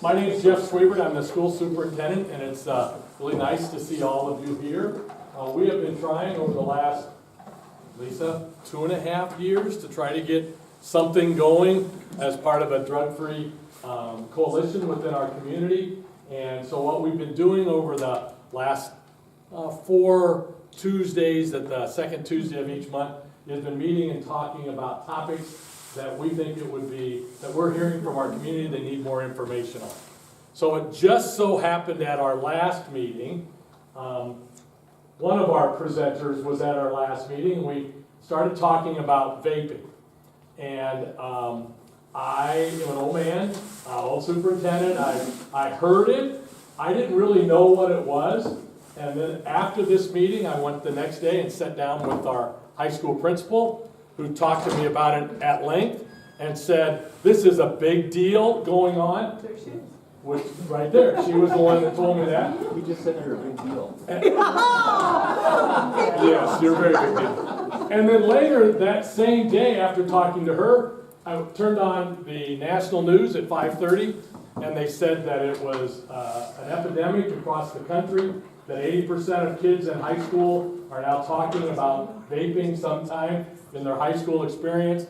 My name is Jeff Swebert. I'm the school superintendent, and it's really nice to see all of you here. We have been trying over the last, Lisa, 2.5 years to try to get something going as part of a drug-free coalition within our community. And so what we've been doing over the last 4 Tuesdays, at the second Tuesday of each month, has been meeting and talking about topics that we think it would be, that we're hearing from our community they need more information on. So it just so happened at our last meeting, one of our presenters was at our last meeting, and we started talking about vaping. And I am an old man, old superintendent, I heard it, I didn't really know what it was, and then after this meeting, I went the next day and sat down with our high school principal, who talked to me about it at length and said, this is a big deal going on. There she is. Which, right there, she was the one that told me that. We just said her a big deal. Yes, you're a very big deal. And then later that same day, after talking to her, I turned on the national news at 5:30, and they said that it was an epidemic across the country, that 80% of kids in high school are now talking about vaping sometime in their high school experience.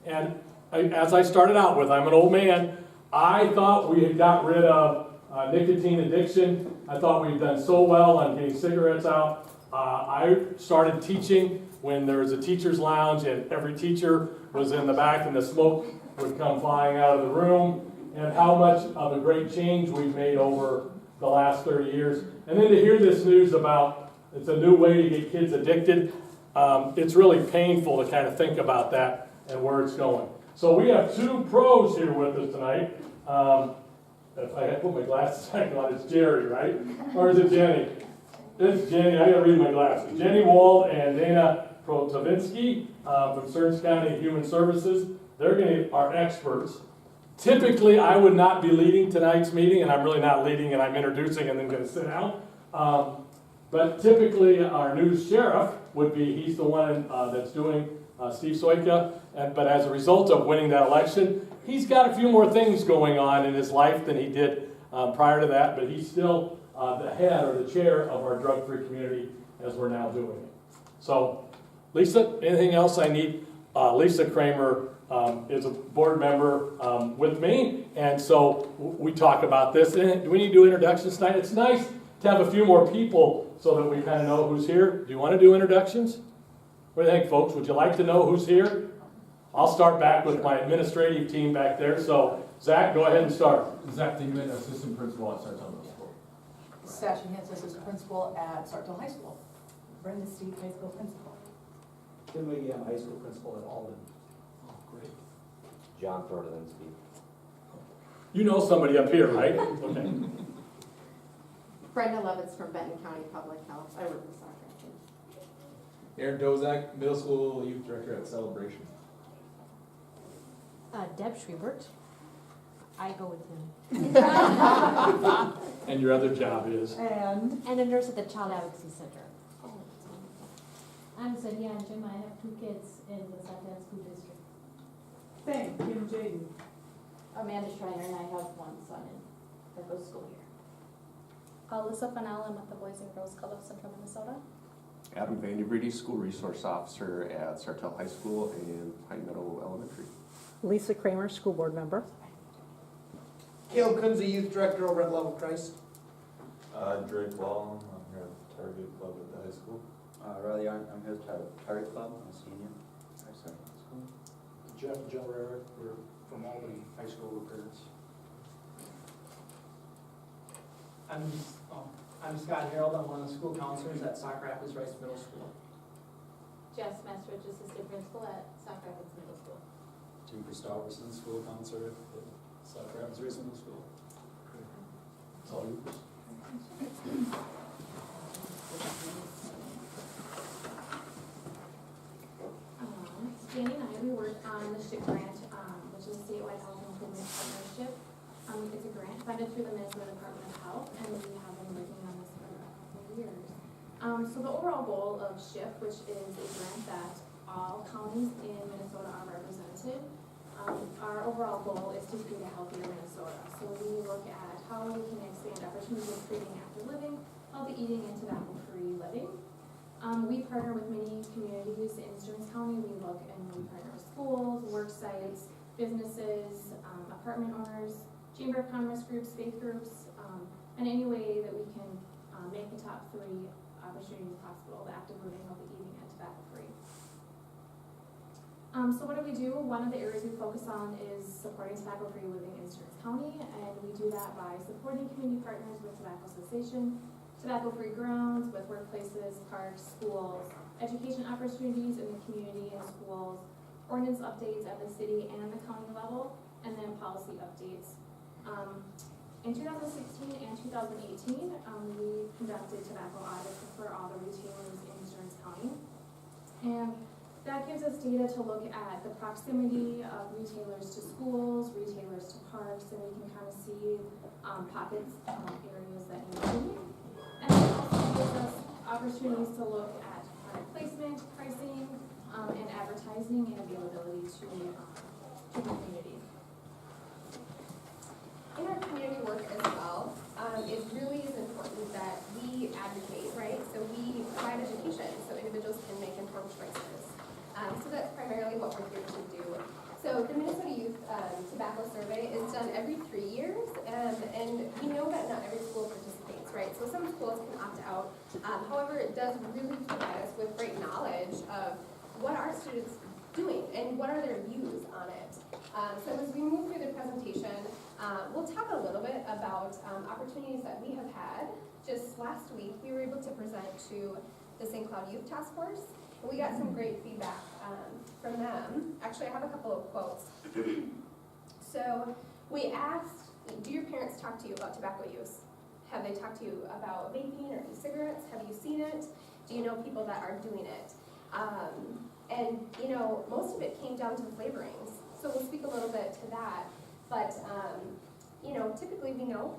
And as I started out with, I'm an old man, I thought we had got rid of nicotine addiction. I thought we'd done so well on getting cigarettes out. I started teaching when there was a teacher's lounge and every teacher was in the back and the smoke would come flying out of the room, and how much of a great change we've made over the last 30 years. And then to hear this news about it's a new way to get kids addicted, it's really painful to kind of think about that and where it's going. So we have 2 pros here with us tonight. If I had to put my glasses back on, it's Jerry, right? Or is it Jenny? It's Jenny. I gotta read my glasses. Jenni, Wald, and Dani Protivinsky from Stearns County Human Services. They're our experts. Typically, I would not be leading tonight's meeting, and I'm really not leading, and I'm introducing and then going to sit down. But typically, our new sheriff would be, he's the one that's doing Steve Soika, but as a result of winning that election, he's got a few more things going on in his life than he did prior to that, but he's still the head or the chair of our drug-free community as we're now doing it. So, Lisa, anything else I need? Lisa Kramer is a board member with me, and so we talk about this. And do we need to do introductions tonight? It's nice to have a few more people so that we kind of know who's here. Do you want to do introductions? What do you think, folks? Would you like to know who's here? I'll start back with my administrative team back there. So, Zach, go ahead and start. Zach Dingman, assistant principal at Sartell Middle School. Sasha Hance, assistant principal at Sartell High School. Brenda Steve, high school principal. Tim Wiggy, I'm high school principal at Alden. Oh, great. John Protivinsky. You know somebody up here, right? Okay. Brenda Levitz from Benton County Public Health. I work with soccer. Aaron Dozak, middle school youth director at Celebration. Deb Schubert. I go with him. And your other job is? And And a nurse at the Child Advocacy Center. I'm Sonia and Jim. I have 2 kids in the Sartell School District. thank Kim Jaden. Amanda Schreiner, and I have 1 son that goes to school here. Alyssa Fennell, I'm with the Boys and Girls Club of Central Minnesota. Adam Vanderbrede, School Resource Officer at Sartell High School and Pine Meadow Elementary. Lisa Kramer, school board member. Caleb Kunze, youth director over at Level Christ. Drake Wall, I'm here at Target Club at the high school. Riley Arndt, I'm here at Target Club, I'm a senior at Sartell School. Jeff Jellerick, we're from Albany High School, we're parents. I'm Scott Harold. I'm one of the school counselors at Sauk Rapids Rice Middle School. Jess Mastridge, assistant principal at Sauk Rapids Middle School. Tim Christopherson, school counselor at Sauk Rapids Rice Middle School. It's all yours. Dani and I, we work on the SHIP grant, which is a statewide health improvement partnership. It's a grant funded through the Minnesota Department of Health, and we have been working on this for a couple of years. So the overall goal of SHIP, which is a grant that all counties in Minnesota are represented, our overall goal is to create a healthier Minnesota. So we work how we can expand opportunities of creating active living, healthy eating, and tobacco-free living. We partner with many communities in Stearns County. We partner with schools, work sites, businesses, apartment owners, chamber of commerce groups, faith groups, and any way that we can make the top 3 opportunities possible: the active living, healthy eating, and tobacco-free. So what do? One of the areas we focus on is supporting tobacco-free living in Stearns County, and we do that by supporting community partners with tobacco cessation, tobacco-free grounds with workplaces, parks, schools, education opportunities in the community and schools, ordinance updates at the city and the county level, and then policy updates. In 2016 and 2018, we conducted tobacco audits for all the retailers in Stearns County. And that gives us data to look at the proximity of retailers to schools, retailers to parks, and we can kind of see pockets, areas that need improvement. And it also gives us opportunities to look at product placement, pricing, and advertising and availability to the community. In our community work as well, it really is important that we advocate, right? So we provide education so individuals can make informed choices. So that's primarily what we're here to do. So the Minnesota Youth Tobacco Survey is done every 3 years, and we know that not every school participates, right? So some schools can opt out. However, it does really provide us with great knowledge of what our students doing and what are their views on it. So as we move through the presentation, we'll talk a little bit about opportunities that we have had. Just last week, we were able to present to the St. Cloud Youth Task Force. We got some great feedback from them. Actually, I have a couple of quotes. So we asked, do your parents talk to you about tobacco use? Have they talked to you about vaping or e-cigarettes? Have you seen it? Do you know people that are doing it? And, you know, most of it came down to flavorings. So we'll speak a little bit to that. But, you know, typically we know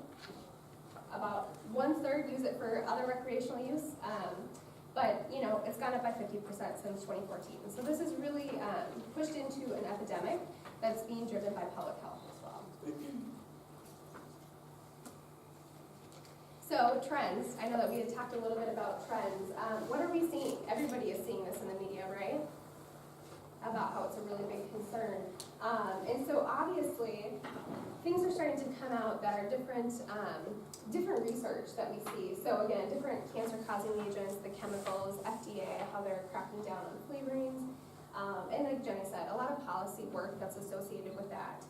about 1/3 use it for other recreational use. But, you know, it's gone up by 50% since 2014. So this is really pushed into an epidemic that's being driven by public health as well. So trends, I know that we had talked a little bit about trends. What are we seeing? Everybody is seeing this in the media, right? About how it's a really big concern. And so obviously, things are starting to come out that are different research that we see. So again, different cancer-causing agents, the chemicals, FDA, how they're cracking down on flavorings. And like Jenni said, a lot of policy work that's associated with that.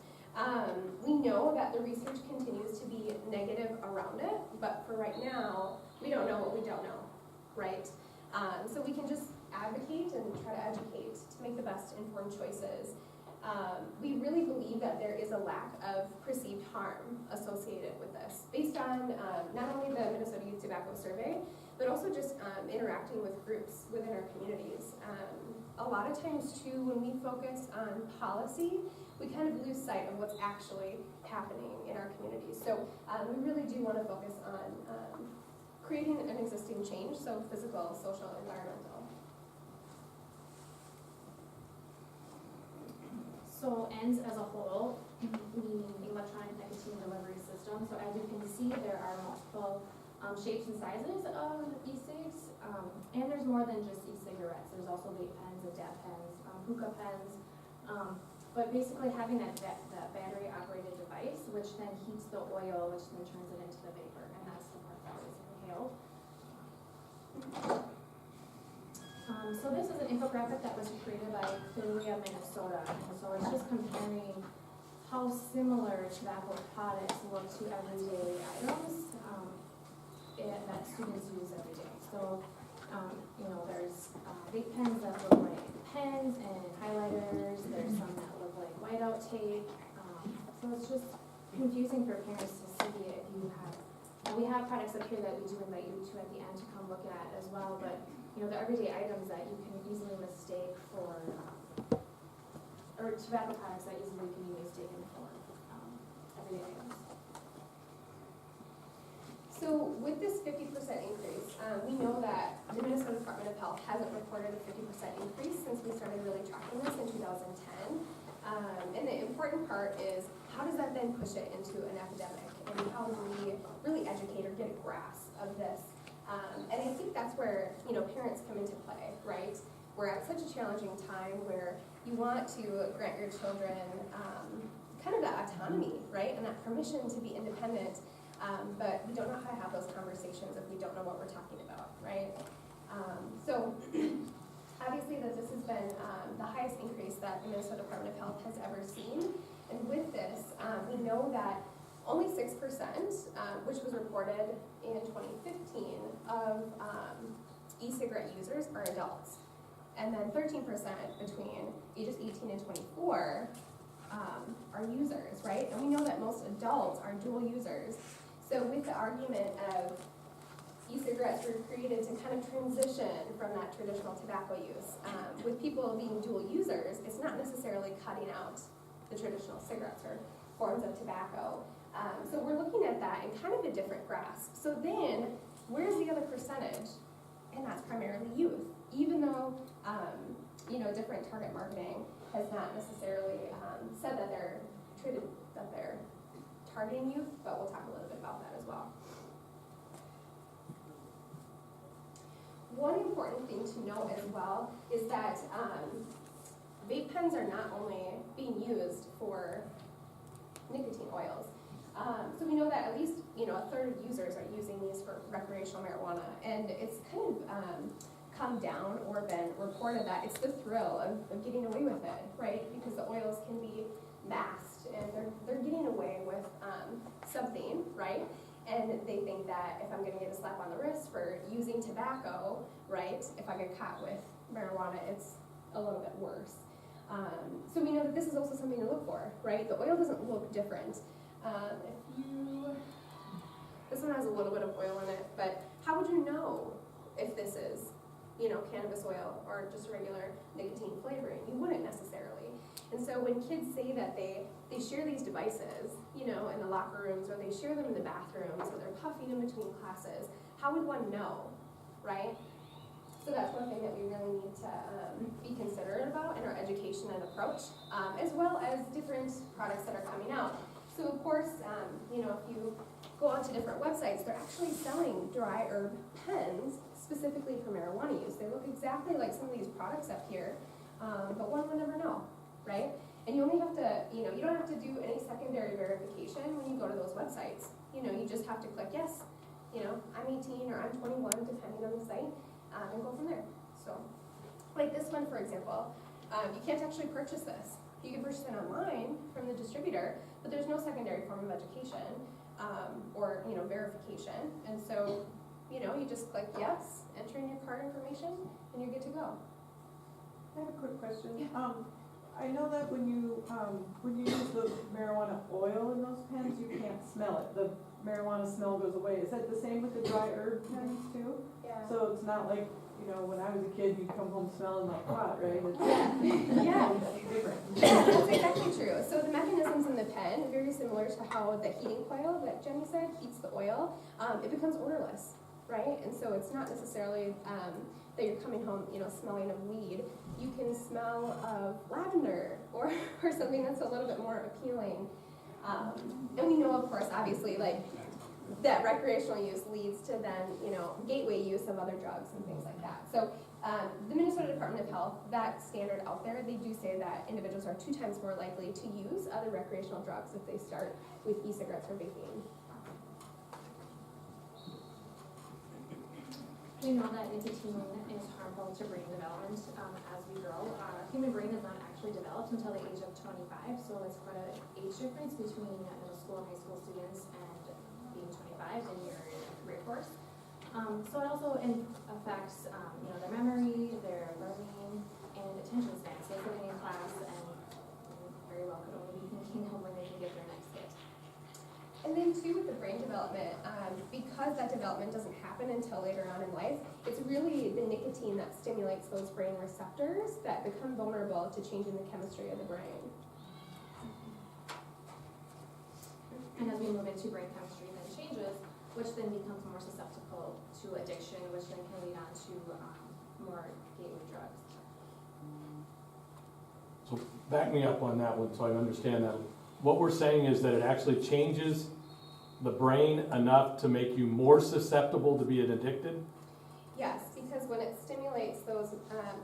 We know that the research continues to be negative around it, but for right now, we don't know what we don't know, right? So we can just advocate and try to educate to make the best informed choices. We really believe that there is a lack of perceived harm associated with this, based on not only the Minnesota Youth Tobacco Survey, but also just interacting with groups within our communities. A lot of times too, when we focus on policy, we kind of lose sight of what's actually happening in our communities. So we really do want to focus on creating an existing change, so physical, social, environmental. So ENDS as a whole, meaning electronic nicotine delivery system. So as you can see, there are multiple shapes and sizes of e-cigs, and there's more than just e-cigarettes. There's also vape pens, dab pens, hookah pens. But basically having that battery-operated device, which then heats the oil, which then turns it into the vapor, and that's the part that is inhaled. So this is an infographic that was created by Clearly Minnesota, and so it's just comparing how similar tobacco products look to everyday items that students use every day. So, you know, there's vape pens that look like pens and highlighters. There's some that look like whiteout tape. So it's just confusing for parents to see if you have. We have products up here that we do invite you to at the end to come look at as well, but you know, the everyday items that you can easily mistake for, or tobacco products that easily can be mistaken for everyday items. So with this 50% increase, we know that the Minnesota Department of Health hasn't reported a 50% increase since we started really tracking this in 2010. And the important part is how does that then push it into an epidemic? And how do we really educate or get a grasp of this? And I think that's where, you know, parents come into play, right? We're at such a challenging time where you want to grant your children kind of that autonomy, right? And that permission to be independent, but we don't know how to have those conversations if we don't know what we're talking about, right? So obviously that this has been the highest increase that the Minnesota Department of Health has ever seen. And with this, we know that only 6%, which was reported in 2015, of e-cigarette users are adults. And then 13% between ages 18 and 24 are users, right? And we know that most adults are dual users. So with the argument of e-cigarettes were created to kind of transition from that traditional tobacco use, with people being dual users, it's not necessarily cutting out the traditional cigarettes or forms of tobacco. So we're looking at that in kind of a different grasp. So then, where's the other percentage? And that's primarily youth. Even though, you know, different target marketing has not necessarily said that they're targeting youth, but we'll talk a little bit about that as well. One important thing to know as well is that vape pens are not only being used for nicotine oils. So we know that at least, you know, a third of users are using these for recreational marijuana, and it's kind of come down or been reported that it's the thrill of getting away with it, right? Because the oils can be masked, and they're getting away with something, right? And they think that if I'm going to get a slap on the wrist for using tobacco, right, if I get caught with marijuana, it's a little bit worse. So we know that this is also something to look for, right? The oil doesn't look different. This one has a little bit of oil in it, but how would you know if this is, you know, cannabis oil or just a regular nicotine flavoring? You wouldn't necessarily. And so when kids say that they share these devices, you know, in the locker rooms, or they share them in the bathrooms, or they're puffing in between classes, how would one know, right? So that's one thing that we really need to be considerate about in our education and approach, as well as different products that are coming out. So of course, you know, if you go onto different websites, they're actually selling dry herb pens specifically for marijuana use. They look exactly like some of these products up here, but one will never know, right? And you only have to, you know, you don't have to do any secondary verification when you go to those websites. You know, you just have to click yes, you know, I'm 18 or I'm 21, depending on the site, and go from there. So, like this one, for example, you can't actually purchase this. You can purchase it online from the distributor, but there's no secondary form of education or, you know, verification. And so, you know, you just click yes, enter in your card information, and you're good to go. I have a quick question. Yeah. I know that when you use the marijuana oil in those pens, you can't smell it. The marijuana smell goes away. Is that the same with the dry herb pens too? Yeah. So it's not like, you know, when I was a kid, you'd come home smelling like pot, right? It's Yeah. different. That's exactly true. So the mechanisms in the pen, very similar to how the heating coil that Jenni said heats the oil, it becomes odorless, right? And so it's not necessarily that you're coming home, you know, smelling of weed. You can smell of lavender or something that's a little bit more appealing. And we know, of course, obviously, like, that recreational use leads to then, you know, gateway use of other drugs and things like that. So the Minnesota Department of Health, that standard out there, they do say that individuals are 2 times more likely to use other recreational drugs if they start with e-cigarettes or vaping. We know that nicotine is harmful to brain development as we grow. Human brain is not actually developed until the age of 25, so it's quite an age difference between middle school and high school students and being 25 in your career course. So it also affects you know, their memory, their learning, and attention span. So sitting in class and very well could only be thinking of when they can get their next hit. And then too, with the brain development, because that development doesn't happen until later on in life, it's really the nicotine that stimulates those brain receptors that become vulnerable to changing the chemistry of the brain. And as we move into brain chemistry, then changes, which then becomes more susceptible to addiction, which then can lead on to more gateway drugs. So back me up on that one so I understand that what we're saying is that it actually changes the brain enough to make you more susceptible to being addicted? Yes, because when it stimulates those,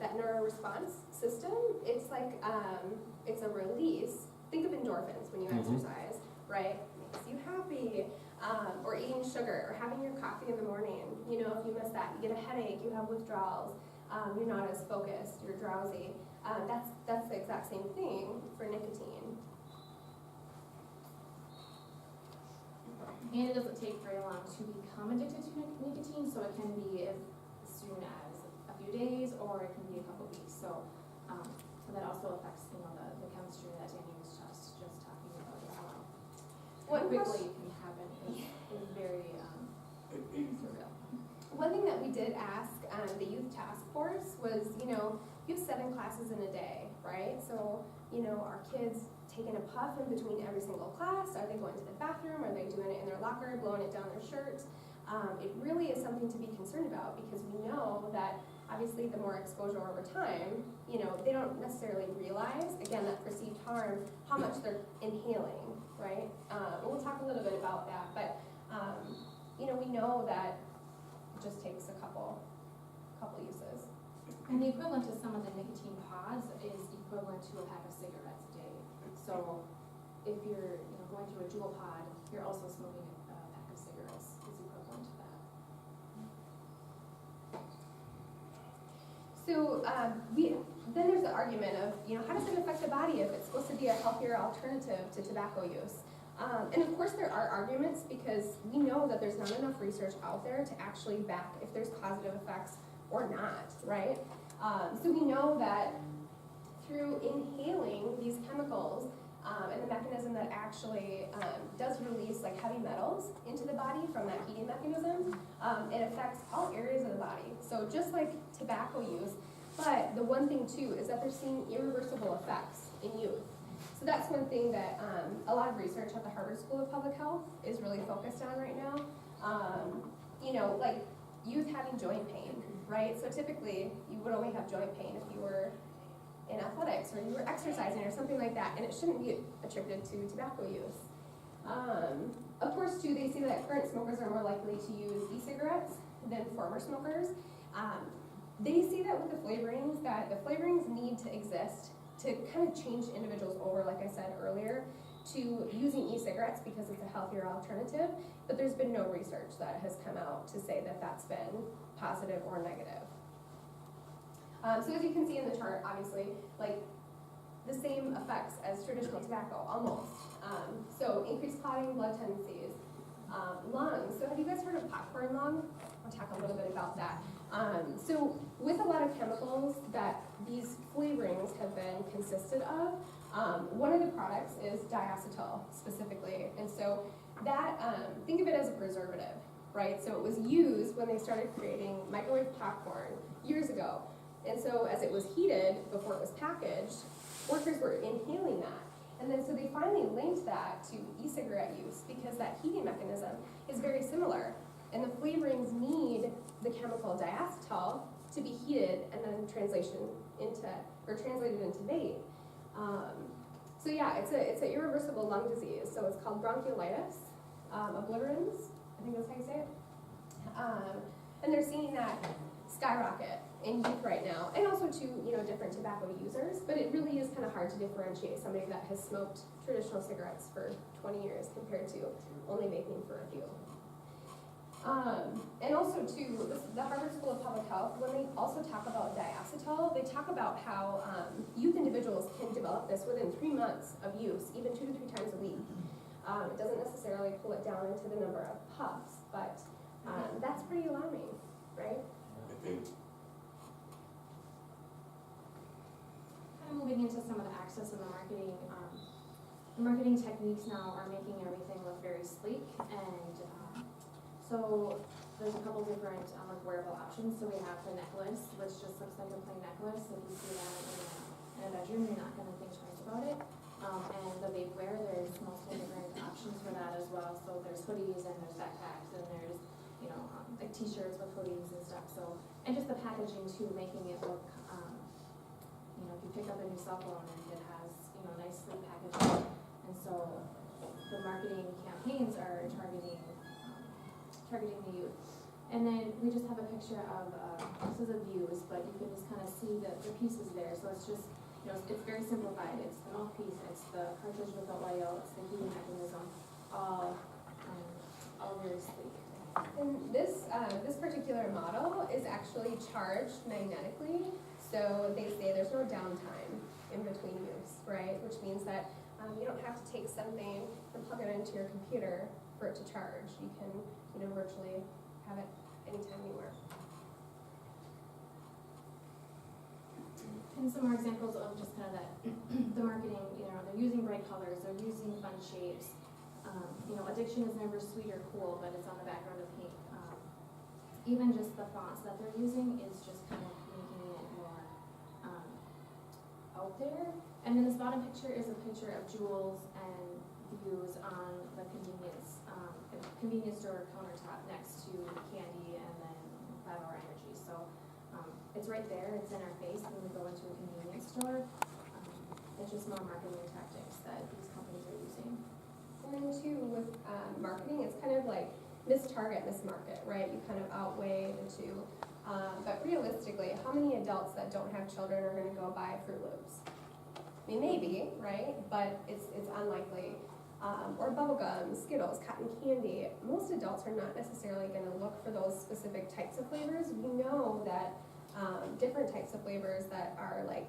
that neuroresponse system, it's like, it's a release. Think of endorphins when you exercise, right? Makes you happy. Or eating sugar, or having your coffee in the morning. You know, if you miss that, you get a headache, you have withdrawals, you're not as focused, you're drowsy. That's the exact same thing for nicotine. And it doesn't take very long to become addicted to nicotine, so it can be as soon as a few days, or it can be a couple weeks. So that also affects, you know, the chemistry that Dani was just talking about as well. How quickly it can happen is very surreal. One thing that we did ask the youth task force was, you know, you have 7 classes in a day, right? So, you know, are kids taking a puff in between every single class? Are they going to the bathroom? Are they doing it in their locker, blowing it down their shirt? It really is something to be concerned about, because we know that obviously the more exposure over time, you know, they don't necessarily realize, again, that perceived harm, how much they're inhaling, right? And we'll talk a little bit about that, but, you know, we know that it just takes a couple uses. And the equivalent to some of the nicotine pods is equivalent to a pack of cigarettes a day. So if you're, you know, going through a jewel pod, you're also smoking a pack of cigarettes is equivalent to that. So then there's the argument of, you know, how does it affect the body if it's supposed to be a healthier alternative to tobacco use? And of course there are arguments, because we know that there's not enough research out there to actually back if there's positive effects or not, right? So we know that through inhaling these chemicals and the mechanism that actually does release like heavy metals into the body from that heating mechanism, it affects all areas of the body. So just like tobacco use, but the one thing too is that they're seeing irreversible effects in youth. So that's one thing that a lot of research at the Harvard School of Public Health is really focused on right now. You know, like youth having joint pain, right? So typically you would only have joint pain if you were in athletics or you were exercising or something like that, and it shouldn't be attributed to tobacco use. Of course too, they see that current smokers are more likely to use e-cigarettes than former smokers. They see that with the flavorings, that the flavorings need to exist to kind of change individuals over, like I said earlier, to using e-cigarettes because it's a healthier alternative, but there's been no research that has come out to say that that's been positive or negative. So as you can see in the chart, obviously, like the same effects as traditional tobacco, almost. So increased clotting, blood tendencies, lungs. So have you guys heard of popcorn lung? I'll talk a little bit about that. So with a lot of chemicals that these flavorings have been consisted of, one of the products is diacetyl specifically. And so that, think of it as a preservative, right? So it was used when they started creating microwave popcorn years ago. And so as it was heated before it was packaged, workers were inhaling that. And then so they finally linked that to e-cigarette use because that heating mechanism is very similar. And the flavorings need the chemical diacetyl to be heated and then translated into vape. So yeah, it's an irreversible lung disease. So it's called bronchiolitis obliterans, I think that's how you say it. And they're seeing that skyrocket in youth right now, and also to, you know, different tobacco users, but it really is kind of hard to differentiate somebody that has smoked traditional cigarettes for 20 years compared to only vaping for a few. And also too, the Harvard School of Public Health, when they also talk about diacetyl, they talk about how youth individuals can develop this within 3 months of use, even 2 to 3 times a week. It doesn't necessarily pull it down into the number of puffs, but that's pretty alarming, right? Kind of moving into some of the access and the marketing techniques now are making everything look very sleek, and so there's a couple different like wearable options. So we have the necklace, which just looks like a plain necklace. If you see that in a bedroom, you're not going to think twice about it. And the vaporware, there's multiple different options for that as well. So there's hoodies and there's backpacks and there's, you know, like t-shirts with hoodies and stuff. So, and just the packaging too, making it look, you know, if you pick up a new cell phone and it has, you know, nice sleek packaging And so the marketing campaigns are targeting the youth. And then we just have a picture of, this is a views, but you can just kind of see the pieces there. So it's just, you know, it's very simplified. It's the mouthpiece, it's the cartridge with the oil, it's the heating mechanism, all very sleek. And this particular model is actually charged magnetically, so they say there's no downtime in between use, right? Which means that you don't have to take something and plug it into your computer for it to charge. You can, you know, virtually have it anytime you work. And some more examples of just kind of that, the marketing, you know, they're using bright colors, they're using fun shapes. You know, addiction is never sweet or cool, but it's on the background of pink. Even just the fonts that they're using is just kind of making it more out there. And then this bottom picture is a picture of Jules and views on the convenience store countertop next to candy and then 5 Hour Energy. So it's right there, it's in our face when we go into a convenience store. It's just more marketing tactics that these companies are using. And then too, with marketing, it's kind of like miss-target, miss-market, right? You kind of outweigh the two. But realistically, how many adults that don't have children are gonna go buy Fruit Loops? I mean, maybe, right? But it's unlikely. Or bubblegum, Skittles, cotton candy. Most adults are not necessarily gonna look for those specific types of flavors. We know that different types of flavors that are like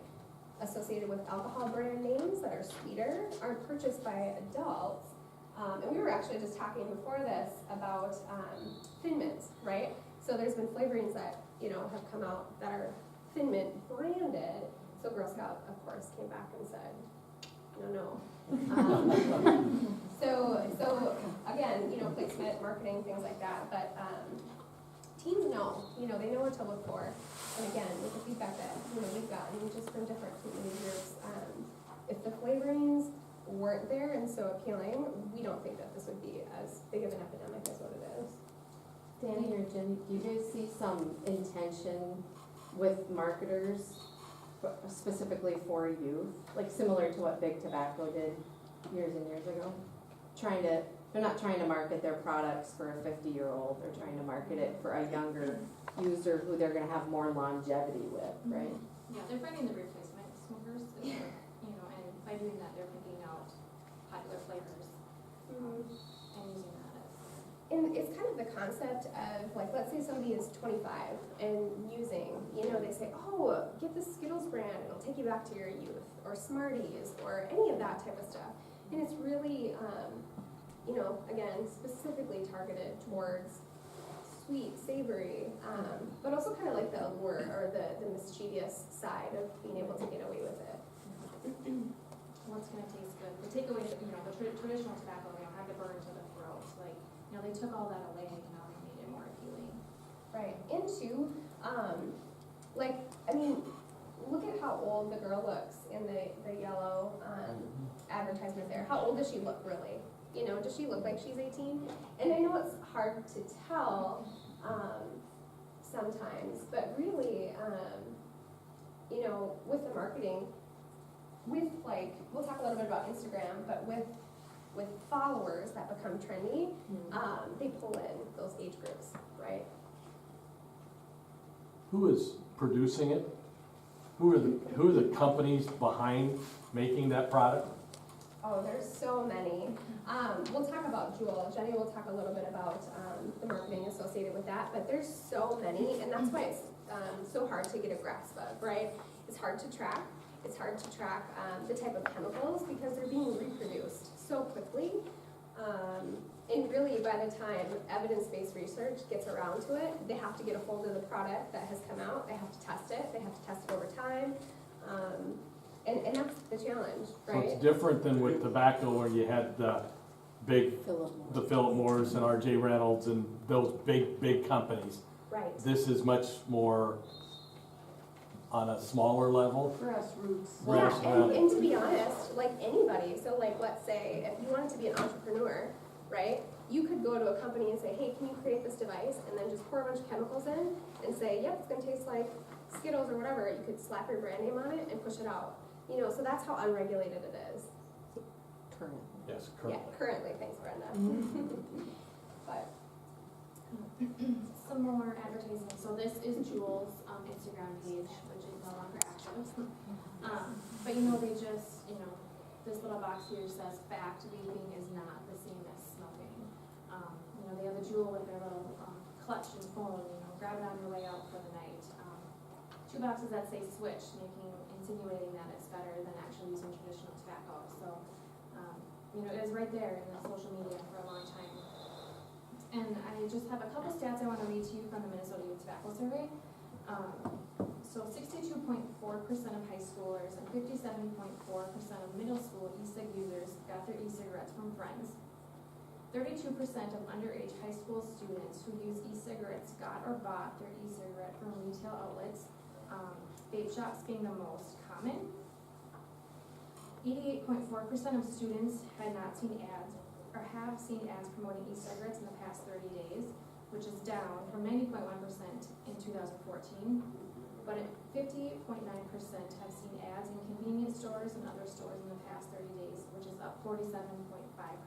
associated with alcohol brand names that are sweeter are purchased by adults. And we were actually just talking before this about Thin Mints, right? So there's been flavorings that, you know, have come out that are Thin Mint branded. So Girl Scout, of course, came back and said, no. So again, you know, placement, marketing, things like that. But teens know, you know, they know what to look for. And again, with the feedback that, you know, we've gotten just from different community groups, if the flavorings weren't there and so appealing, we don't think that this would be as big of an epidemic as what it is. Dani or Jenni, do you guys see some intention with marketers specifically for youth, like similar to what Big Tobacco did years and years ago? They're not trying to market their products for a 50-year-old, they're trying to market it for a younger user who they're gonna have more longevity with, right? Yeah, they're finding the replacement smokers, you know, and by doing that, they're picking out popular flavors and using that as. And it's kind of the concept of, like, let's say somebody is 25 and using, you know, they say, oh, get the Skittles brand, it'll take you back to your youth, or Smarties, or any of that type of stuff. And it's really, you know, again, specifically targeted towards sweet, savory, but also kind of like the allure or the mischievous side of being able to get away with it. What's gonna taste good? They take away, you know, the traditional tobacco, you know, had to burn to the throat. Like, you know, they took all that away and now they made it more appealing. Right. And two, like, I mean, look at how old the girl looks in the yellow advertisement there. How old does she look really? You know, does she look like she's 18? And I know it's hard to tell sometimes, but really, you know, with the marketing, with like, we'll talk a little bit about Instagram, but with followers that become trendy, they pull in those age groups, right? Who is producing it? Who are the companies behind making that product? Oh, there's so many. We'll talk about Jewel. Jenni will talk a little bit about the marketing associated with that, but there's so many, and that's why it's so hard to get a grasp of, right? It's hard to track. It's hard to track the type of chemicals because they're being reproduced so quickly. And really, by the time evidence-based research gets around to it, they have to get a hold of the product that has come out. They have to test it. They have to test it over time. And that's the challenge, right? So it's different than with tobacco where you had the Philip Morris and R.J. Reynolds and those big companies. Right. This is much more on a smaller level. Grassroots. Yeah, and to be honest, like anybody, so like let's say if you wanted to be an entrepreneur, right? You could go to a company and say, hey, can you create this device? And then just pour a bunch of chemicals in and say, yep, it's gonna taste like Skittles or whatever. You could slap your brand name on it and push it out. You know, so that's how unregulated it is. Current. Yes, Yeah, currently. currently, thanks Brenda. But, Some more advertising, so this is Jules' Instagram page, which is no longer active. But they just, this little box here says fact, vaping is not the same as smoking. They have a Jewel with their little clutch and phone, grab it on your way out for the night. Two boxes that say switch, insinuating that it's better than actually using traditional tobacco. So, it was right there in the social media for a long time. And I just have a couple stats I want to read to you from the Minnesota Youth Tobacco Survey. So 62.4% of high schoolers and 57.4% of middle school e-cig users got their e-cigarettes from friends. 32% of underage high school students who use e-cigarettes got or bought their e-cigarette from retail outlets, vape shops being the most common. 88.4% of students had not seen ads or have seen ads promoting e-cigarettes in the past 30 days, which is down from 90.1% in 2014. But 58.9% have seen ads in convenience stores and other stores in the past 30 days, which is up 47.5%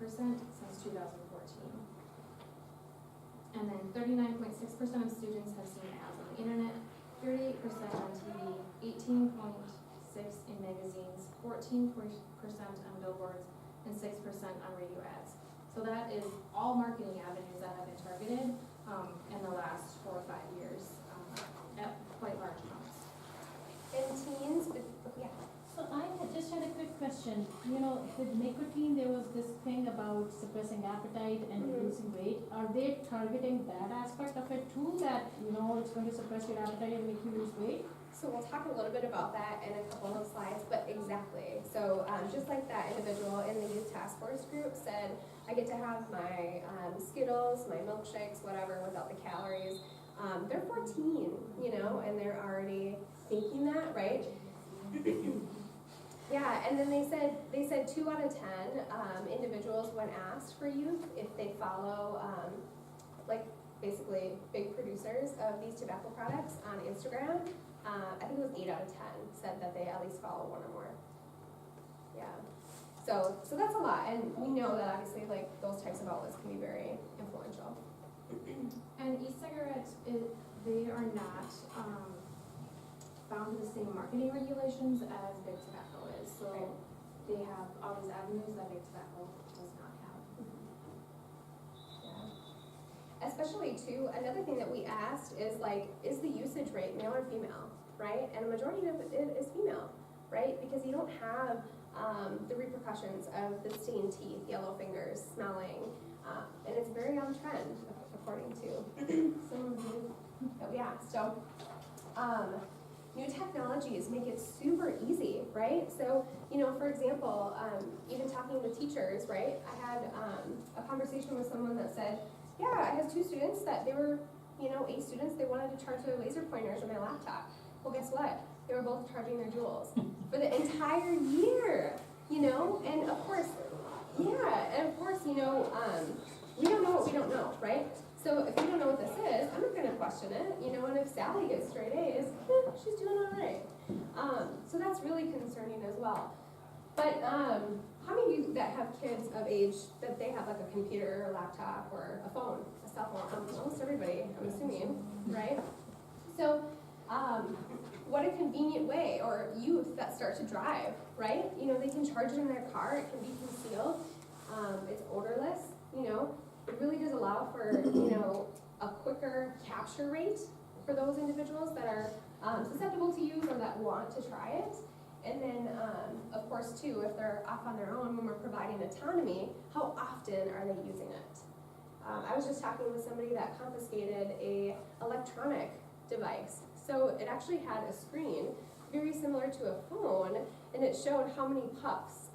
since 2014. And then 39.6% of students have seen ads on the internet, 38% on TV, 18.6% in magazines, 14% on billboards, and 6% on radio ads. So that is all marketing avenues that have been targeted in the last 4 or 5 years at quite large amounts. and teens, yeah. So I just had a quick question. With nicotine, there was this thing about suppressing appetite and reducing weight. Are they targeting that aspect of it too, that, it's going to suppress your appetite and make you lose weight? So we'll talk a little bit about that in a couple of slides, but exactly. So just like that individual in the youth task force group said, I get to have my Skittles, my milkshakes, whatever, without the calories. They're 14, and they're already thinking that, right? Yeah, and then they said 2 out of 10 individuals, when asked for youth, if they follow basically big producers of these tobacco products on Instagram, I think it was 8 out of 10 said that they at least follow one or more. Yeah, so that's a lot, and we know that obviously those types of outlets can be very influential. And e-cigarettes, they are not bound to the same marketing regulations as big tobacco is. So they have all these avenues that big tobacco does not have. Yeah. Especially too, another thing that we asked is is the usage rate male or female, right? And a majority of it is female, right? Because you don't have the repercussions of the stained teeth, yellow fingers, smelling, and it's very on trend according to some of you that we asked. So, new technologies make it super easy, right? So, for example, even talking with teachers, right? I had a conversation with someone that said, yeah, I have 2 students that they were, 8 students, they wanted to charge their laser pointers on my laptop. Well, guess what? They were both charging their Juuls for the entire year, and of course, yeah, and of course, we don't know what we don't know, right? So if you don't know what this is, I'm not going to question it, and if Sally gets straight A's, she's doing all right. So that's really concerning as well. But how many of you that have kids of age that they have a computer or a laptop or a phone, a cell phone? Almost everybody, I'm assuming, right? So what a convenient way, or youth that start to drive, right? They can charge it in their car, it can be concealed, it's odorless, It really does allow for, a quicker capture rate for those individuals that are susceptible to use or that want to try it. And then, of course, too, if they're off on their own when we're providing autonomy, how often are they using it? I was just talking with somebody that confiscated a electronic device. So it actually had a screen very similar to a phone, and it showed how many puffs,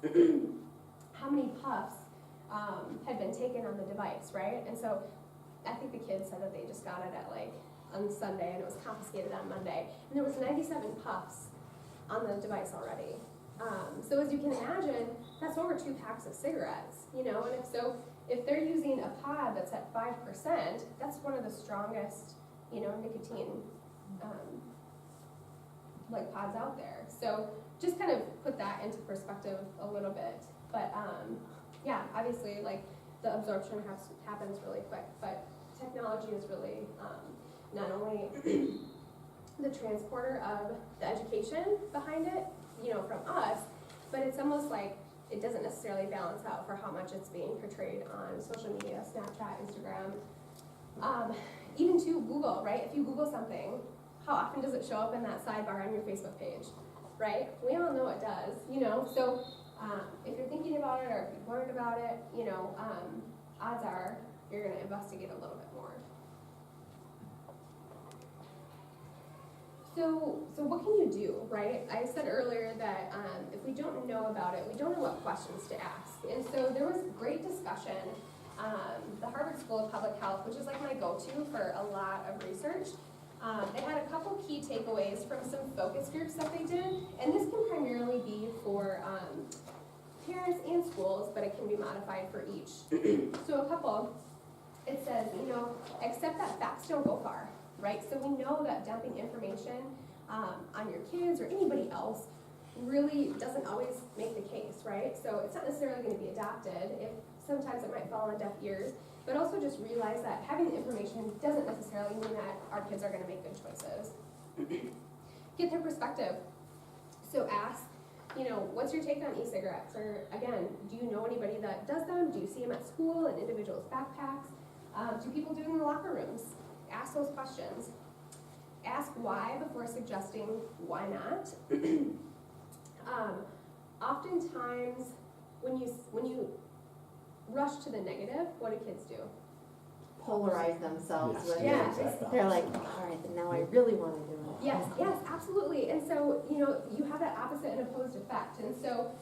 had been taken on the device, right? And so I think the kids said that they just got it at on Sunday, and it was confiscated on Monday, and there was 97 puffs on the device already. So as you can imagine, that's over 2 packs of cigarettes, and if they're using a pod that's at 5%, that's one of the strongest, nicotine pods out there. So just kind of put that into perspective a little bit. But, yeah, obviously, like, the absorption happens really quick, but technology is really, not only the transporter of the education behind it, you know, from us, but it's almost like it doesn't necessarily balance out for how much it's being portrayed on social media, Snapchat, Instagram, even to Google, right? If you Google something, how often does it show up in that sidebar on your Facebook page, right? We all know it does, you know, so if you're thinking about it or if you've learned about it, you know, odds are you're gonna investigate a little bit more. So what can you do, right? I said earlier that if we don't know about it, we don't know what questions to ask. And so there was great discussion. The Harvard School of Public Health, which is like my go-to for a lot of research, they had a couple key takeaways from some focus groups that they did. And this can primarily be for parents and schools, but it can be modified for each. So a couple, it says, you know, accept that facts don't go far. Right, so we know that dumping information on your kids or anybody else really doesn't always make the case, right? So it's not necessarily going to be adopted. If sometimes it might fall on deaf ears, but also just realize that having the information doesn't necessarily mean that our kids are going to make good choices. Get their perspective. So ask, you know, what's your take on e-cigarettes? Or again, do you know anybody that does them? Do you see them at school in individuals' backpacks? Do people do them in the locker rooms? Ask those questions. Ask why before suggesting why not. Oftentimes, when you rush to the negative, what do kids do? Polarize themselves with Yeah, it. They're like, all right, then now I really want to do it. Yes, yes, absolutely. And so, you know, you have that opposite and opposed effect. And so,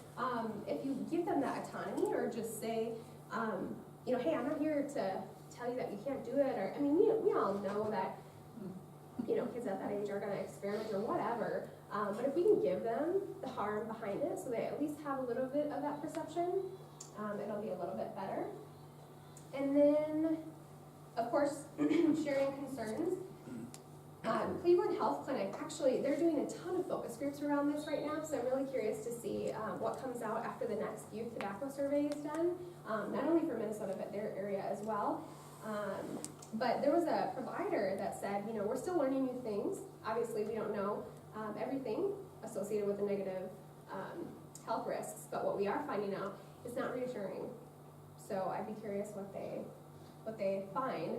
if you give them that autonomy or just say, you know, hey, I'm not here to tell you that you can't do it, or, I mean, we all know that, you know, kids at that age are going to experiment or whatever, but if we can give them the harm behind it so they at least have a little bit of that perception, it'll be a little bit better. And then, of course, sharing concerns. Cleveland Health Clinic, actually, they're doing a ton of focus groups around this right now, so I'm really curious to see what comes out after the next youth tobacco survey is done, not only for Minnesota, but their area as well. But there was a provider that said, you know, we're still learning new things. Obviously, we don't know everything associated with the negative health risks, but what we are finding out is not reassuring. So I'd be curious what they find.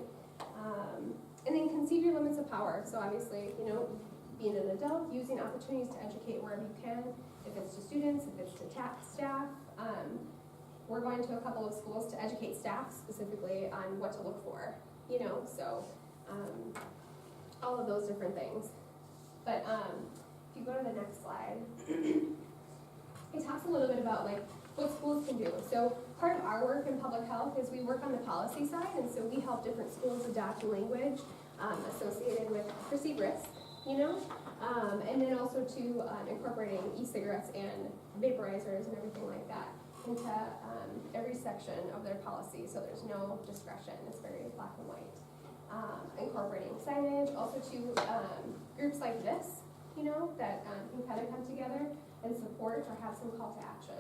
And then conceive your limits of power. So obviously, you know, being an adult, using opportunities to educate wherever you can, if it's to students, if it's to staff. We're going to a couple of schools to educate staff specifically on what to look for, you know, so all of those different things. But if you go to the next slide, it talks a little bit about like what schools can do. So part of our work in public health is we work on the policy side, and so we help different schools adopt language associated with perceived risk, you know, and then also to incorporating e-cigarettes and vaporizers and everything like that into every section of their policy, so there's no discretion. It's very black and white. Incorporating signage, also to groups like this, you know, that can kind of come together and support or have some call to action.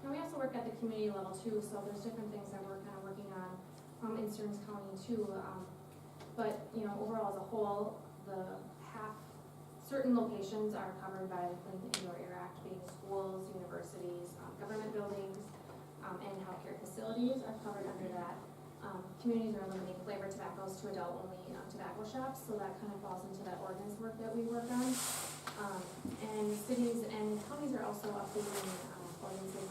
And we also work at the community level too, so there's different things that we're kind of working on in Stearns County too. But you know, overall as a whole, certain locations are covered by the Clean Indoor Air Act, being schools, universities, government buildings, and healthcare facilities are covered under that. Communities are limiting flavored tobaccos to adult-only tobacco shops, so that kind of falls into that ordinance work that we work on. And cities and counties are also updating ordinances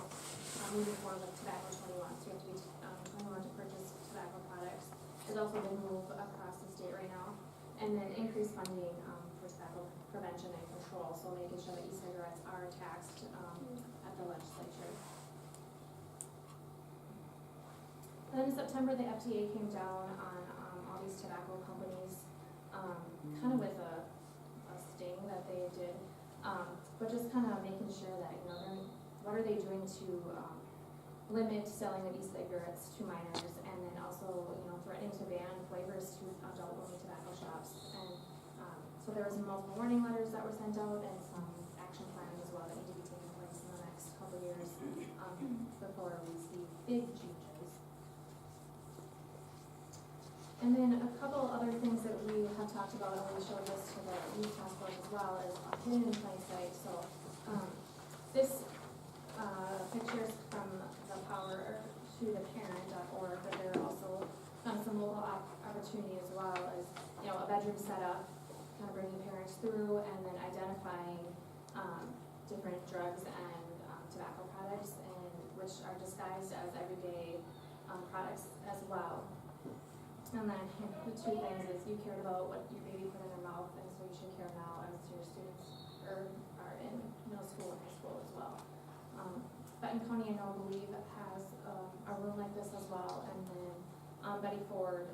moving forward with tobacco 21, so you have to be 21 to purchase tobacco products. It's also been moved across the state right now. And then increased funding for tobacco prevention and control, so making sure that e-cigarettes are taxed at the legislature. And then in September, the FDA came down on all these tobacco companies, kind of with a sting that they did, but just kind of making sure that, you know, what are they doing to limit selling of e-cigarettes to minors, and then also, you know, threatening to ban flavors to adult-only tobacco shops. And so there was multiple warning letters that were sent out and some action plans as couple years, before we see big changes. And then a couple other things that we have talked about, and we showed this to the youth task force as well, is hidden in plain sight. So, this, picture is from the Power to the Parent.org, but there are also some local opportunity as well as, a bedroom setup, kind of bringing parents through, and then identifying, different drugs and, tobacco products, and which are disguised as everyday, products as well. And then the two things is you cared about what your baby put in their mouth, and so you should care now as your students are in middle school and high school as well. Benton County, I know, I believe, has a room like this as well, and then Betty Ford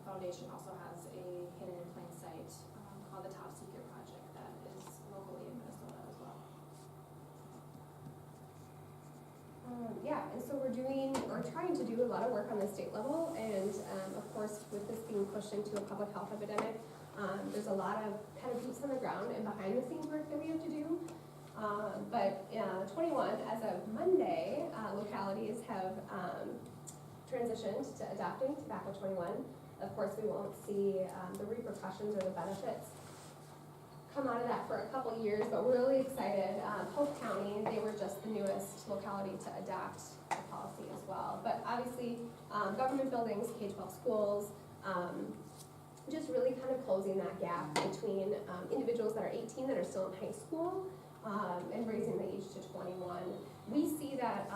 Foundation also has a hidden in plain sight called the Top Secret Project that is locally in Minnesota as well. Yeah, and so we're trying to do a lot of work on the state level, and of course, with this being pushed into a public health epidemic, there's a lot of kind of boots on the ground and behind the scenes work that we have to do. But 21, as of Monday, localities have transitioned to adopting Tobacco 21. Of course, we won't see the repercussions or the benefits come out of that for a couple years, but we're really excited. Hope County, they were just the newest locality to adopt the policy as well. But obviously, government buildings, K-12 schools, just really kind of closing that gap between individuals that are 18 that are still in high school and raising the age to 21. We see that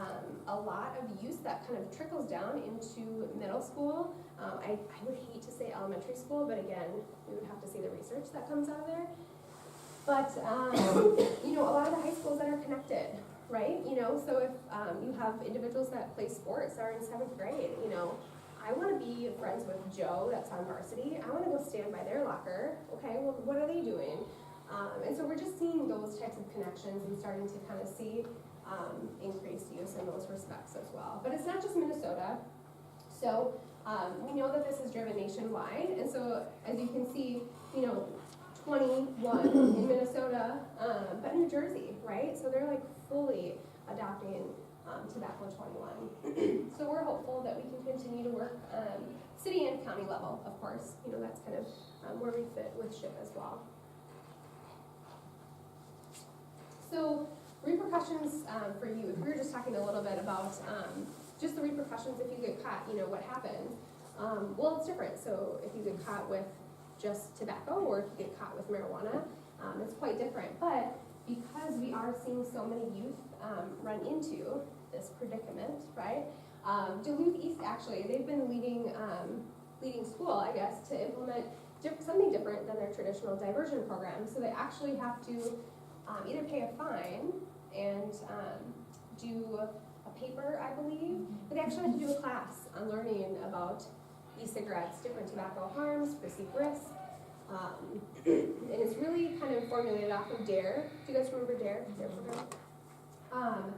a lot of use that kind of trickles down into middle school. I would hate to say elementary school, but again, we would have to see the research that comes out of there. But, a lot of the high schools that are connected, right? So if you have individuals that play sports that are in 7th grade, I want to be friends with Joe that's on varsity. I want to go stand by their locker. Okay, well, what are they doing? And so we're just seeing those types of connections and starting to kind of see increased use in those respects as well. But it's not just Minnesota. So we know that this is driven nationwide. And so as you can see, 21 in Minnesota, but New Jersey, right? So they're like fully adopting Tobacco 21. So we're hopeful that we can continue to work city and county level, of course. That's kind of where we fit with SHIP as well. So repercussions for youth. We were just talking a little bit about just the repercussions if you get caught, what happens. Well, it's different. So if you get caught with just tobacco or if you get caught with marijuana, it's quite different. But because we are seeing so many youth run into this predicament, right? Duluth East, actually, they've been leading school, I guess, to implement something different than their traditional diversion program. So they actually have to either pay a fine and do a paper, I believe, but they actually have to do a class on learning about e-cigarettes, different tobacco harms, perceived risk. And it's really kind of formulated off of DARE. Do you guys remember DARE? DARE program?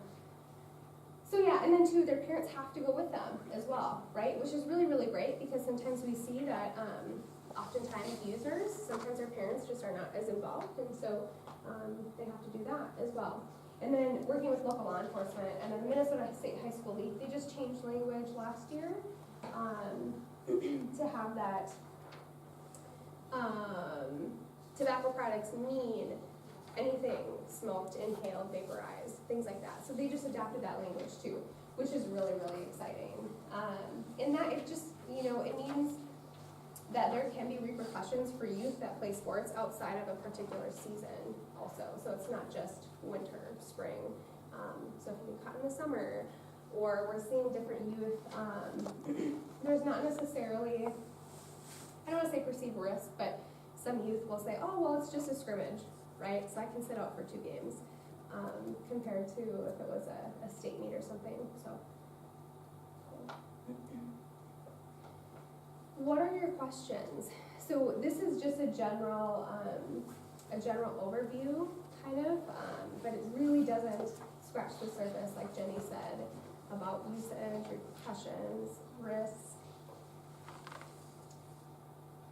So yeah, and then too, their parents have to go with them as well, right? Which is really, really great because sometimes we see that oftentimes users, sometimes their parents just are not as involved, and so they have to do that as well. And then working with local law enforcement, and then the Minnesota State High School League, they just changed language last year to have that tobacco products mean anything smoked, inhaled, vaporized, things like that. So they just adopted that language too, which is really, really exciting. And that it just, it means that there can be repercussions for youth that play sports outside of a particular season also. So it's not just winter, spring. So if you get caught in the summer, or we're seeing different youth, there's not necessarily, I don't want to say perceived risk, but some youth will say, oh, well, it's just a scrimmage, right? So I can sit out for 2 games, compared to if it was a state meet or something, so. What are your questions? So this is just a general overview, kind of, but it really doesn't scratch the surface, like Jenni said, about usage, repercussions, risks.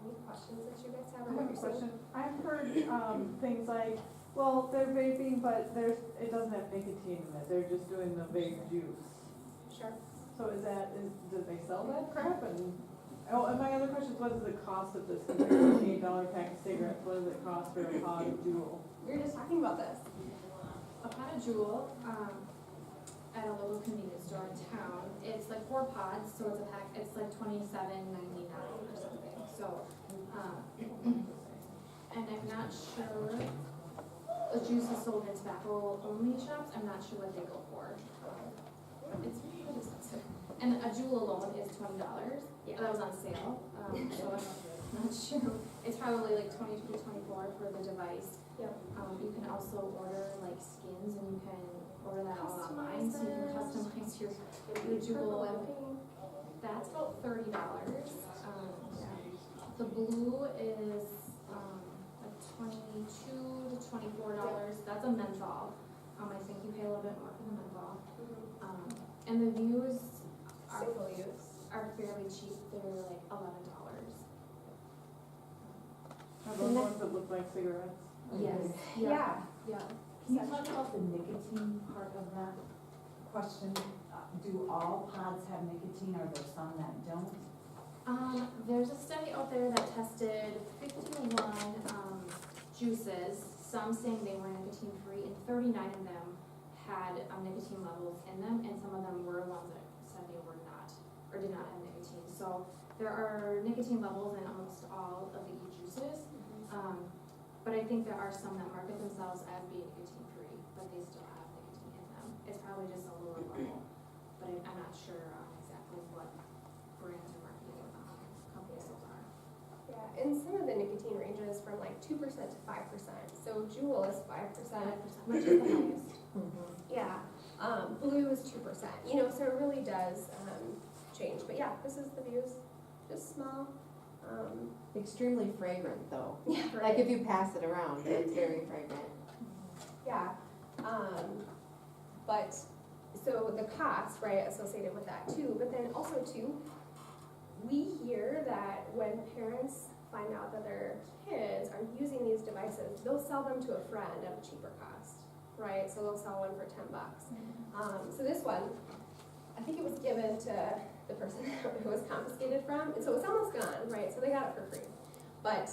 Any questions that you guys have? I have a question. I've heard things like Well, they're vaping, but it doesn't have nicotine in it, they're just doing the vape juice. Sure. So do they sell that crap? And my other question is, what is the cost of this? $8 pack of cigarettes, what does it cost for a pod of Juul? We were just talking about this. A pot of Jewel, at a local convenience store in town, it's like 4 pods, so it's a pack, it's like $27.99 or something, so, and I'm not sure, a juice is sold in tobacco only shops, I'm not sure what they go for. It's pretty expensive, and a Jewel alone is $20, that was on sale, so I'm not sure, it's probably like 22 to 24 for the device. Yep. You can also order like skins, and you can order that all online, so you can customize your Jewel. That's about $30. The blue is like $22 to $24. That's a menthol. I think you pay a little bit more for the menthol. And the views Single use. are fairly cheap. They're like $11. Are those ones that look like cigarettes? Yes. Yeah. Yeah. Can you talk about the nicotine part of that question? Do all pods have nicotine, or are there some that don't? There's a study out there that tested 51 juices, some saying they were nicotine free, and 39 of them had nicotine levels in them, and some of them were ones that said they were not, or did not have nicotine. So there are nicotine levels in almost all of the e-juices, but I think there are some that market themselves as being nicotine free, but they still have nicotine in them. It's probably just a lower level, but I'm not sure exactly what brands or marketing companies those are. Yeah, and some of the nicotine ranges from like 2% to 5%. So Jewel is 5%. Which is the highest. Yeah, blue is 2%. You know, so it really does change. But yeah, this is the views, just small. Extremely fragrant though. Yeah, Like if you pass it around, it's very fragrant. Yeah, but so the cost, right, associated with that too. But then also too, we hear that when parents find out that their kids are using these devices, they'll sell them to a friend at a cheaper cost, right? So they'll sell one for $10. So this one, I think it was given to the person who was confiscated from, and so it's almost gone, right? So they got it for free. But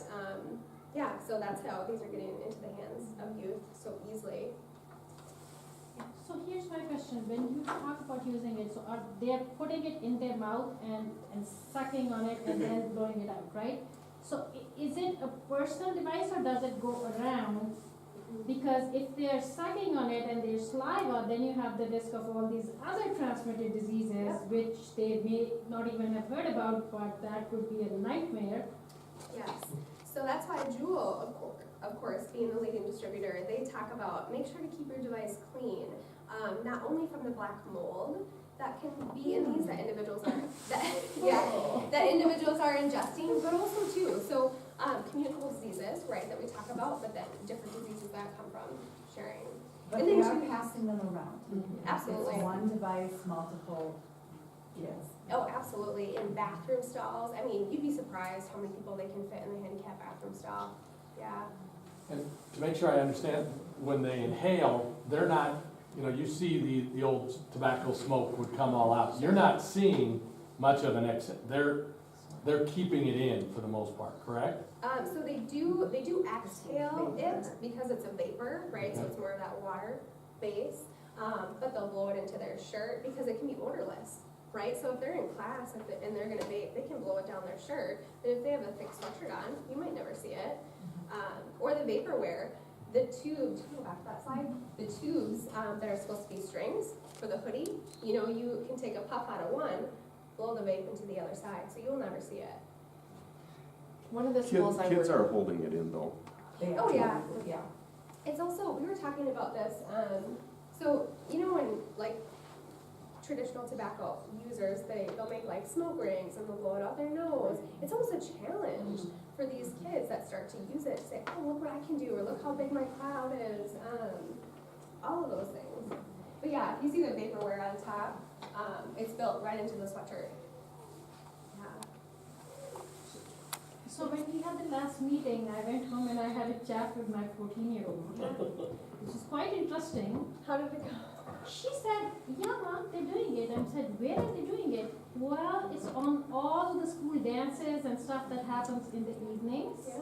yeah, so that's how these are getting into the hands of youth so easily. So here's my question, when you talk about using it, so are they putting it in their mouth and sucking on it and then blowing it out, right? So is it a personal device, or does it go around? Because if they're sucking on it and there's saliva, then you have the risk of all these other transmitted diseases, which they may not even have heard about, but that could be a nightmare. Yes, so that's why Jewel, of course, being the leading distributor, they talk about make sure to keep your device clean, not only from the black mold that can be in these that individuals are that individuals are ingesting, but also too, so communicable diseases, right, that we talk about, but then different diseases that come from sharing. But and they then are too, passing them around. absolutely. It's one device, multiple kids. Oh, absolutely. In bathroom stalls. I mean, you'd be surprised how many people they can fit in the handicap bathroom stall. Yeah. And to make sure I understand, when they inhale, they're not, you know, you see the old tobacco smoke would come all out. You're not seeing much of an exit. They're keeping it in for the most part, correct? So they do exhale it because it's a vapor, right? So it's more of that water base. But they'll blow it into their shirt because it can be odorless, right? So if they're in class and they're gonna vape, they can blow it down their shirt. But if they have a thick sweatshirt on, you might never see it. Or the vaporware, the tubes, go back to that slide, the tubes that are supposed to be strings for the hoodie, you know, you can take a puff out of one, blow the vape into the other side, so you'll never see it. One of the schools I Kids work are holding it in though. Oh, yeah. It's also, we were talking about this, so, you know, when, like, traditional tobacco users, they'll make, like, smoke rings and they'll blow it out their nose. It's almost a challenge for these kids that start to use it to say, oh, look what I can do, or look how big my cloud is, all of those things. But yeah, if you see the vaporware on top, it's built right into the sweatshirt. Yeah. So when we had the last meeting, I went home and I had a chat with my 14-year-old, which is quite interesting. How did it go? She said, yeah, Mom, they're doing it. I said, where are they doing it? Well, it's on all the school dances and stuff that happens in the evenings. Yeah.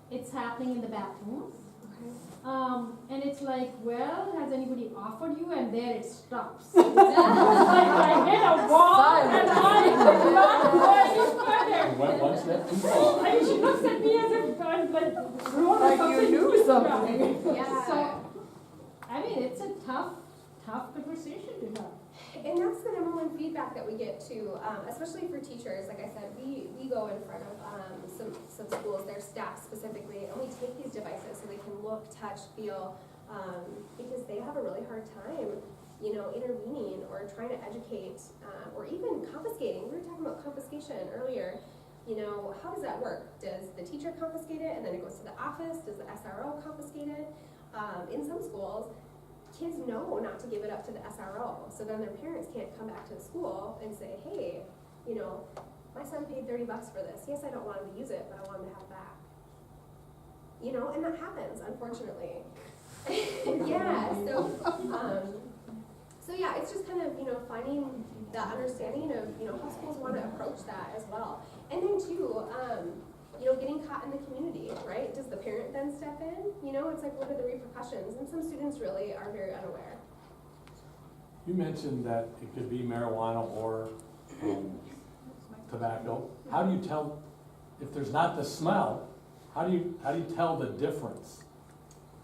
It's happening in the bathrooms. Okay. And it's like, well, has anybody offered you? And there it stops. It's like I hit a wall and I could not go any further. Went one step too far. And she looks at me as if I'm like, thrown Like something. you knew something. Yeah. So, I mean, it's a tough conversation to have. And that's the number one feedback that we get too, especially for teachers. Like I said, we go in front of some schools, their staff specifically, and we take these devices so they can look, touch, feel, because they have a really hard time, you know, intervening or trying to educate, or even confiscating. We were talking about confiscation earlier. You know, how does that work? Does the teacher confiscate it and then it goes to the office? Does the SRO confiscate it? In some schools, kids know not to give it up to the SRO, so then their parents can't come back to the school and say, hey, you know, my son paid $30 for this. Yes, I don't want him to use it, but I want him to have it back. You know, and that happens, unfortunately. Yeah, so yeah, it's just kind of, you know, finding that understanding of, you know, how schools want to approach that as well. And then too, you know, getting caught in the community, right? Does the parent then step in? You know, it's like, what are the repercussions? And some students really are very unaware. You mentioned that it could be marijuana or tobacco. How do you tell, if there's not the smell, how do you tell the difference?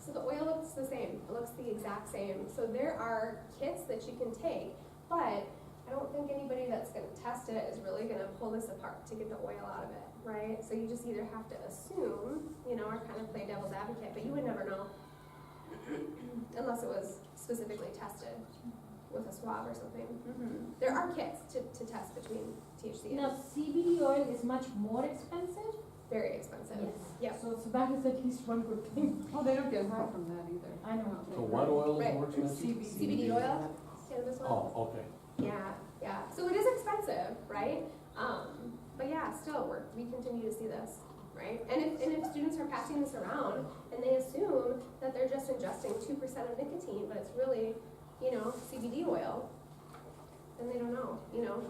So the oil looks the same. It looks the exact same. So there are kits that you can take, but I don't think anybody that's going to test it is really going to pull this apart to get the oil out of it, right? So you just either have to assume, you know, or kind of play devil's advocate, but you would never know unless it was specifically tested with a swab or something. There are kits to test between THC and Now, CBD oil is much more expensive. very expensive. Yes. So that is at least one good thing. Oh, they don't get high from that either. I know. So what oil is Right. more expensive? CBD oil, cannabis oil. Oh, okay. Yeah. So it is expensive, right? But yeah, still, we continue to see this, right? And if students are passing this around and they assume that they're just ingesting 2% of nicotine, but it's really, you know, CBD oil, then they don't know, you know.